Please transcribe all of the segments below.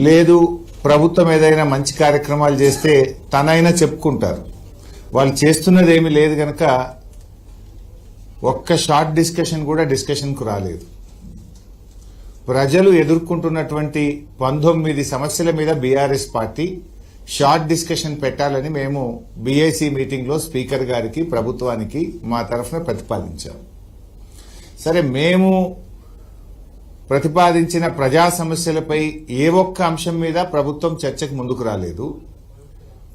లేదు ప్రభుత్వం ఏదైనా మంచి కార్యక్రమాలు చేస్తే తనైనా చెప్పుకుంటారు. వాళ్ళు చేస్తున్నది ఏమీ లేదు గనక ఒక్క షార్ట్ డిస్కషన్ కూడా డిస్కషన్కు రాలేదు. ప్రజలు ఎదుర్కొంటున్నటువంటి 19 సమస్యల మీద బీఆర్ఎస్ పార్టీ షార్ట్ డిస్కషన్ పెట్టాలని మేము బీఏసీ మీటింగ్లో స్పీకర్ గారికి ప్రభుత్వానికి మా తరఫున ప్రతిపాదించాం. సరే, మేము ప్రతిపాదించిన ప్రజా సమస్యలపై ఏ ఒక్క అంశం మీద ప్రభుత్వం చర్చకు ముందుకు రాలేదు.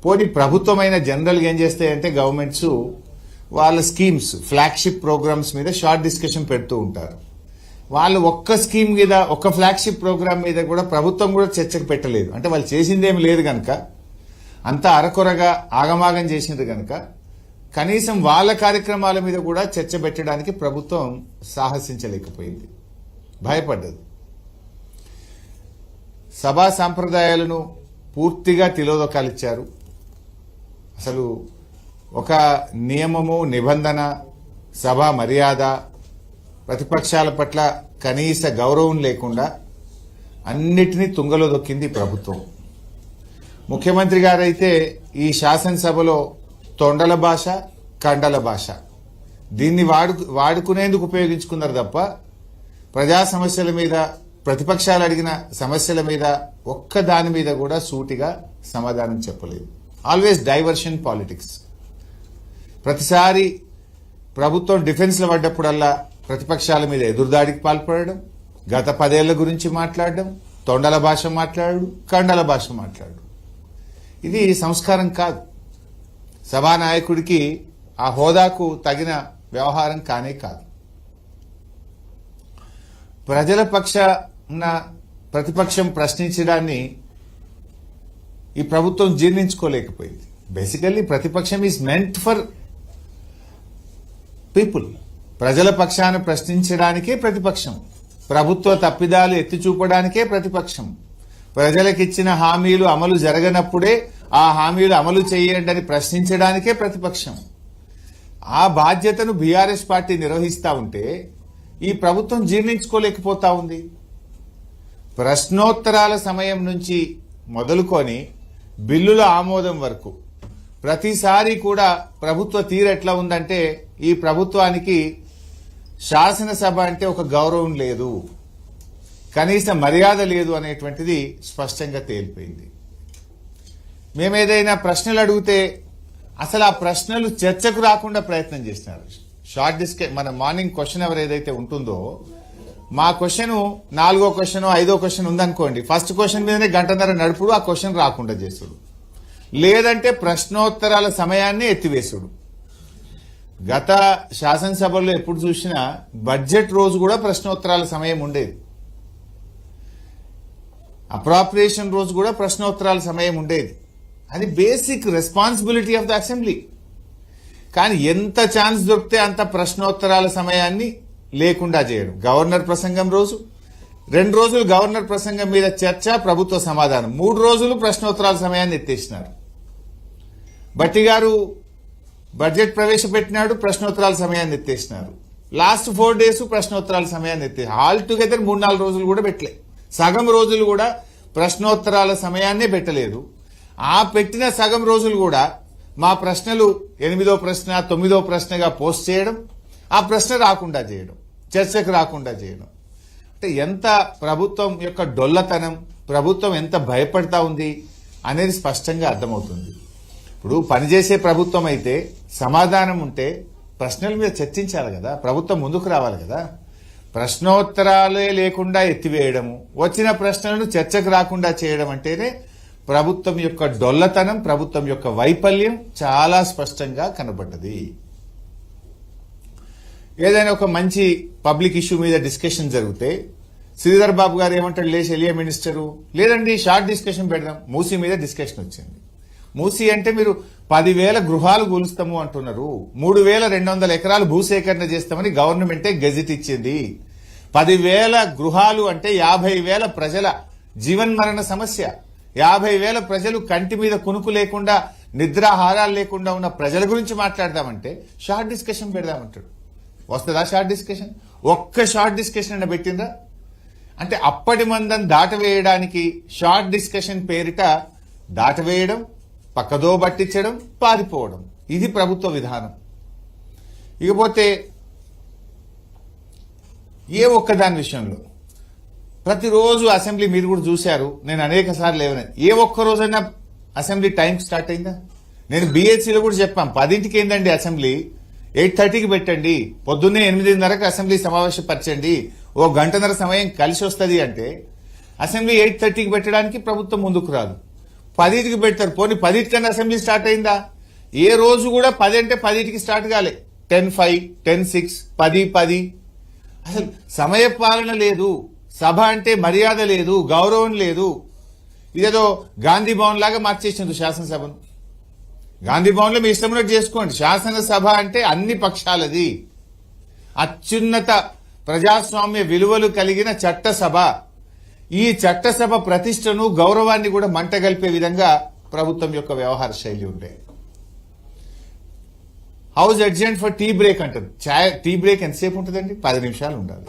పోనీ ప్రభుత్వమైన జనరల్గా ఏం చేస్తాయంటే గవర్నమెంట్స్ వాళ్ళ స్కీమ్స్, ఫ్లాగ్షిప్ ప్రోగ్రామ్స్ మీద షార్ట్ డిస్కషన్ పెడుతూ ఉంటారు. వాళ్ళు ఒక్క స్కీమ్ మీద, ఒక్క ఫ్లాగ్షిప్ ప్రోగ్రామ్ మీద కూడా ప్రభుత్వం కూడా చర్చకు పెట్టలేదు. అంటే వాళ్ళు చేసిందేమి లేదు కనుక, అంతా అరకొరగా ఆగమాగం చేసింది కనుక కనీసం వాళ్ళ కార్యక్రమాల మీద కూడా చర్చ పెట్టడానికి ప్రభుత్వం సాహసించలేకపోయింది, భయపడ్డది. సభా సాంప్రదాయాలను పూర్తిగా తిలోదకాలిచ్చారు. అసలు ఒక నియమము, నిబంధన, సభా మర్యాద, ప్రతిపక్షాల పట్ల కనీస గౌరవం లేకుండా అన్నిటినీ తుంగలో దొక్కింది ప్రభుత్వం. ముఖ్యమంత్రి గారైతే ఈ శాసనసభలో తొండల భాష, కండల భాష దీన్ని వాడుకునేందుకు ఉపయోగించుకున్నారు తప్ప ప్రజా సమస్యల మీద, ప్రతిపక్షాలు అడిగిన సమస్యల మీద ఒక్క దాని మీద కూడా సూటిగా సమాధానం చెప్పలేదు. Always diversion politics. ప్రతిసారి ప్రభుత్వం డిఫెన్స్లో పడ్డప్పుడల్లా ప్రతిపక్షాల మీద ఎదురుదాడికి పాల్పడడం, గత 10 ఏళ్ల గురించి మాట్లాడడం, తొండల భాష మాట్లాడు, కండల భాష మాట్లాడు. ఇది సంస్కారం కాదు. సభానాయకుడికి ఆ హోదాకు తగిన వ్యవహారం కానే కాదు. ప్రజల పక్షాన ప్రతిపక్షం ప్రశ్నించడాన్ని ఈ ప్రభుత్వం జీర్ణించుకోలేకపోయింది. బేసికల్లీ ప్రతిపక్షం ఈజ్ మెంట్ ఫర్ పీపుల్. ప్రజల పక్షాన ప్రశ్నించడానికే ప్రతిపక్షం. ప్రభుత్వ తప్పిదాలు ఎత్తి చూపడానికే ప్రతిపక్షం. ప్రజలకిచ్చిన హామీలు అమలు జరగనప్పుడే ఆ హామీలు అమలు చేయండి అని ప్రశ్నించడానికే ప్రతిపక్షం. ఆ బాధ్యతను బీఆర్ఎస్ పార్టీ నిర్వహిస్తా ఉంటే ఈ ప్రభుత్వం జీర్ణించుకోలేకపోతా ఉంది. ప్రశ్నోత్తరాల సమయం నుంచి మొదలుకొని బిల్లుల ఆమోదం వరకు ప్రతిసారి కూడా ప్రభుత్వ తీరు ఎట్లా ఉందంటే ఈ ప్రభుత్వానికి శాసనసభ అంటే ఒక గౌరవం లేదు, కనీస మర్యాద లేదు అనేటువంటిది స్పష్టంగా తేలిపోయింది. మేమేదైనా ప్రశ్నలు అడిగితే అసలు ఆ ప్రశ్నలు చర్చకు రాకుండా ప్రయత్నం చేస్తున్నారు. షార్ట్ డిస్కషన్, మన మార్నింగ్ క్వశ్చన్ అవర్ ఏదైతే ఉంటుందో, మా క్వశ్చన్ 4వ క్వశ్చన్ 5వ క్వశ్చన్ ఉందనుకోండి, ఫస్ట్ క్వశ్చన్ మీదనే గంటన్నర నడుపుడు, ఆ క్వశ్చన్ రాకుండా చేసుడు, లేదంటే ప్రశ్నోత్తరాల సమయాన్ని ఎత్తివేసుడు. గత శాసనసభలో ఎప్పుడు చూసినా బడ్జెట్ రోజు కూడా ప్రశ్నోత్తరాల సమయం ఉండేది, అప్రాప్రియేషన్ రోజు కూడా ప్రశ్నోత్తరాల సమయం ఉండేది. అది basic responsibility of the assembly. కానీ ఎంత ఛాన్స్ దొరికితే అంత ప్రశ్నోత్తరాల సమయాన్ని లేకుండా చేయడం. గవర్నర్ ప్రసంగం రోజు 2 రోజులు గవర్నర్ ప్రసంగం మీద చర్చ, ప్రభుత్వ సమాధానం, 3 రోజులు ప్రశ్నోత్తరాల సమయాన్ని ఎత్తేసినారు. భట్టి గారు బడ్జెట్ ప్రవేశపెట్టినాడు, ప్రశ్నోత్తరాల సమయాన్ని ఎత్తేసినారు. లాస్ట్ 4 డేస్ ప్రశ్నోత్తరాల సమయాన్ని ఆల్ టుగెదర్ 3-4 రోజులు కూడా పెట్టలే. సగం రోజులు కూడా ప్రశ్నోత్తరాల సమయాన్నే పెట్టలేదు. ఆ పెట్టిన సగం రోజులు కూడా మా ప్రశ్నలు 8వ ప్రశ్న 9వ ప్రశ్నగా పోస్ట్ చేయడం, ఆ ప్రశ్న రాకుండా చేయడం, చర్చకు రాకుండా చేయడం. అంటే ఎంత ప్రభుత్వం యొక్క డొల్లతనం, ప్రభుత్వం ఎంత భయపడతా ఉంది అనేది స్పష్టంగా అర్థమవుతుంది. ఇప్పుడు పనిచేసే ప్రభుత్వం అయితే సమాధానం ఉంటే ప్రశ్నల మీద చర్చించాలి కదా, ప్రభుత్వం ముందుకు రావాలి కదా. ప్రశ్నోత్తరాలే లేకుండా ఎత్తివేయడము, వచ్చిన ప్రశ్నలను చర్చకు రాకుండా చేయడం అంటేనే ప్రభుత్వం యొక్క డొల్లతనం, ప్రభుత్వం యొక్క వైఫల్యం చాలా స్పష్టంగా కనబడ్డది. ఏదైనా ఒక మంచి పబ్లిక్ ఇష్యూ మీద డిస్కషన్ జరిగితే శ్రీధర్ బాబు గారు ఏమంటాడు, లేచి ఎలియా మినిస్టరు, లేదండి షార్ట్ డిస్కషన్ పెడదాం. మూసీ మీద డిస్కషన్ వచ్చింది. మూసీ అంటే మీరు 10,000 గృహాలు కూలుస్తాము అంటున్నారు, 3,200 ఎకరాలు భూసేకరణ చేస్తామని గవర్నమెంటే గెజిట్ ఇచ్చింది. 10,000 గృహాలు అంటే 50,000 ప్రజల జీవన్మరణ సమస్య. 50,000 ప్రజలు కంటి మీద కునుకు లేకుండా, నిద్రాహారాలు లేకుండా ఉన్న ప్రజల గురించి మాట్లాడదామంటే షార్ట్ డిస్కషన్ పెడదామంటాడు. వస్తుందా షార్ట్ డిస్కషన్? ఒక్క షార్ట్ డిస్కషన్ అన్న పెట్టిందా? అంటే అప్పటి మందం దాటవేయడానికి షార్ట్ డిస్కషన్ పేరిట దాటవేయడం, పక్కదో పట్టించడం, పారిపోవడం, ఇది ప్రభుత్వ విధానం. ఇకపోతే ఏ ఒక్కదాని విషయంలో ప్రతిరోజు అసెంబ్లీ మీరు కూడా చూశారు, నేను అనేక సార్లు ఏ ఒక్క రోజైనా అసెంబ్లీ టైం స్టార్ట్ అయిందా? నేను BHCలో కూడా చెప్పాం, 10ంటికి ఏందండి అసెంబ్లీ, 8:30కి పెట్టండి, పొద్దున్నే 8:30కి అసెంబ్లీ సమావేశపరచండి, ఓ గంటన్నర సమయం కలిసి వస్తుంది అంటే అసెంబ్లీ 8:30కి పెట్టడానికి ప్రభుత్వం ముందుకు రాదు, 10కి పెడతారు. పోనీ 10కన్నా అసెంబ్లీ స్టార్ట్ అయిందా? ఏ రోజు కూడా 10 అంటే 10కి స్టార్ట్ కాలే, 10:05, 10:06, 10:10. అసలు సమయ పాలన లేదు, సభ అంటే మర్యాద లేదు, గౌరవం లేదు. ఇదేదో గాంధీ భవన్ లాగా మార్చేసింది శాసనసభను. గాంధీ భవన్ లో మీ ఇష్టమైనట్టు చేసుకోండి, శాసనసభ అంటే అన్ని పక్షాలది, అత్యున్నత ప్రజాస్వామ్య విలువలు కలిగిన చట్టసభ. ఈ చట్టసభ ప్రతిష్టను, గౌరవాన్ని కూడా మంటగలిపే విధంగా ప్రభుత్వం యొక్క వ్యవహార శైలి ఉండే. House adjourned for tea break అంటారు. టీ బ్రేక్ ఎంతసేపు ఉంటుందండి? 10 నిమిషాలు ఉండాలి.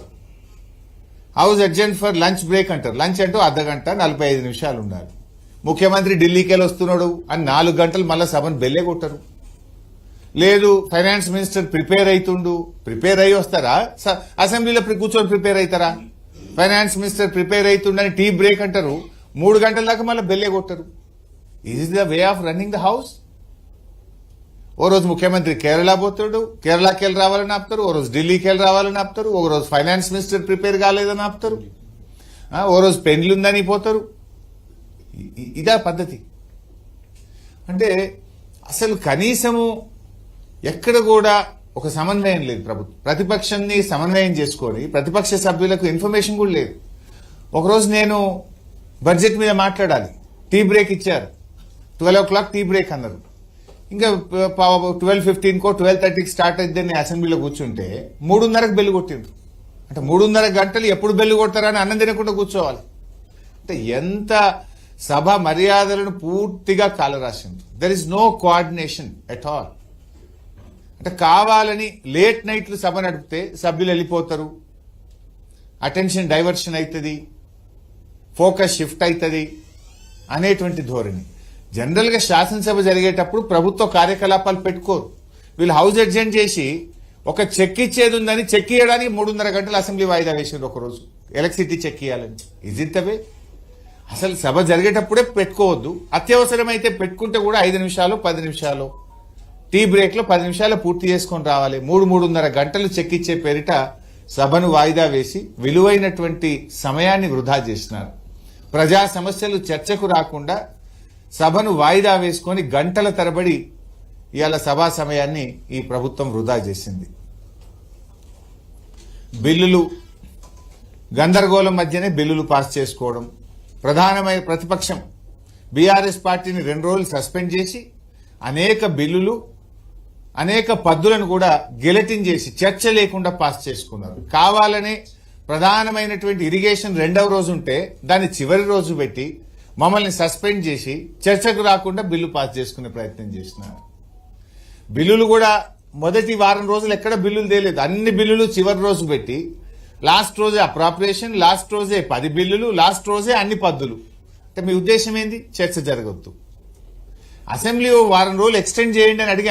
House adjourned for lunch break అంటారు. లంచ్ అంటూ అర్ధగంట 45 నిమిషాలు ఉండాలి. ముఖ్యమంత్రి ఢిల్లీకి వెళ్ళి వస్తున్నాడు అని 4 గంటలు మళ్ళీ సభను బెల్లే కొట్టరు. లేదు ఫైనాన్స్ మినిస్టర్ ప్రిపేర్ అయ్యి వస్తారా? అసెంబ్లీలో కూర్చొని ప్రిపేర్ అవుతారా? ఫైనాన్స్ మినిస్టర్ ప్రిపేర్ అవుతుండని టీ బ్రేక్ అంటారు, 3 గంటల దాకా మళ్ళీ బెల్లే కొట్టరు. Is the way of running the house. ఓ రోజు ముఖ్యమంత్రి కేరళ పోతాడు, కేరళకి వెళ్ళి రావాలని ఆపుతారు, ఓ రోజు ఢిల్లీకి వెళ్ళి రావాలని ఆపుతారు, ఓ రోజు ఫైనాన్స్ మినిస్టర్ ప్రిపేర్ కాలేదని ఆపుతారు, ఓ రోజు పెండ్లుందని పోతారు. ఇదా పద్ధతి? అంటే అసలు కనీసము ఎక్కడ కూడా ఒక సమన్వయం లేదు. ప్రభుత్వం ప్రతిపక్షాన్ని సమన్వయం చేసుకొని ప్రతిపక్ష సభ్యులకు ఇన్ఫర్మేషన్ కూడా లేదు. ఒకరోజు నేను బడ్జెట్ మీద మాట్లాడాలి, టీ బ్రేక్ ఇచ్చారు, 12 o'clock టీ బ్రేక్ అన్నారు. ఇంకా 12:15కో 12:30కి స్టార్ట్ అయిద్దని అసెంబ్లీలో కూర్చుంటే 3:30కి బెల్లు కొట్టిండ్రు. అంటే 3:30 గంటలు ఎప్పుడు బెల్లు కొడతారని అన్నం తినకుండా కూర్చోవాలి. అంటే ఎంత సభ మర్యాదలను పూర్తిగా కాలరాసింది. There is no coordination at all. అంటే కావాలని లేట్ నైట్లు సభ నడిపితే సభ్యులు వెళ్ళిపోతారు, అటెన్షన్ డైవర్షన్ అవుతుంది, ఫోకస్ షిఫ్ట్ అవుతుంది అనేటువంటి ధోరణి. జనరల్ గా శాసనసభ జరిగేటప్పుడు ప్రభుత్వ కార్యకలాపాలు పెట్టుకోరు. వీళ్ళు హౌస్ అడ్జెంట్ చేసి ఒక చెక్ ఇచ్చేది ఉందని చెక్ ఇవ్వడానికి 3:30 గంటలు అసెంబ్లీ వాయిదా వేసారు. ఒకరోజు ఎలక్ట్రిసిటీ చెక్ ఇవ్వాలని. Is it the way? అసలు సభ జరిగేటప్పుడే పెట్టుకోవద్దు, అత్యవసరమైతే పెట్టుకుంటే కూడా 5 నిమిషాలు 10 నిమిషాలు టీ బ్రేక్ లో 10 నిమిషాలు పూర్తి చేసుకొని రావాలి. 3-3:30 గంటలు చెక్ ఇచ్చే పేరిట సభను వాయిదా వేసి విలువైనటువంటి సమయాన్ని వృధా చేసినారు. ప్రజా సమస్యలు చర్చకు రాకుండా సభను వాయిదా వేసుకొని గంటల తరబడి ఇవాళ సభా సమయాన్ని ఈ ప్రభుత్వం వృధా చేసింది. బిల్లులు గందరగోళం మధ్యనే బిల్లులు పాస్ చేసుకోవడం, ప్రధానమైన ప్రతిపక్షం బీఆర్ఎస్ పార్టీని 2 రోజులు సస్పెండ్ చేసి అనేక బిల్లులు, అనేక పద్దులను కూడా గెలటిన్ చేసి చర్చ లేకుండా పాస్ చేసుకున్నారు. కావాలనే ప్రధానమైనటువంటి ఇరిగేషన్ 2వ రోజు ఉంటే దాన్ని చివరి రోజు పెట్టి మమ్మల్ని సస్పెండ్ చేసి చర్చకు రాకుండా బిల్లు పాస్ చేసుకునే ప్రయత్నం చేసినారు. బిల్లులు కూడా మొదటి వారం రోజులు ఎక్కడ బిల్లులు తేలేదు, అన్ని బిల్లులు చివరి రోజు పెట్టి లాస్ట్ రోజే అప్రాప్రియేషన్, లాస్ట్ రోజే 10 బిల్లులు, లాస్ట్ రోజే అన్ని పద్దులు. అంటే మీ ఉద్దేశం ఏంది? చర్చ జరగొద్దు. అసెంబ్లీ వారం రోజులు ఎక్స్టెండ్ చేయండి అని అడిగాం.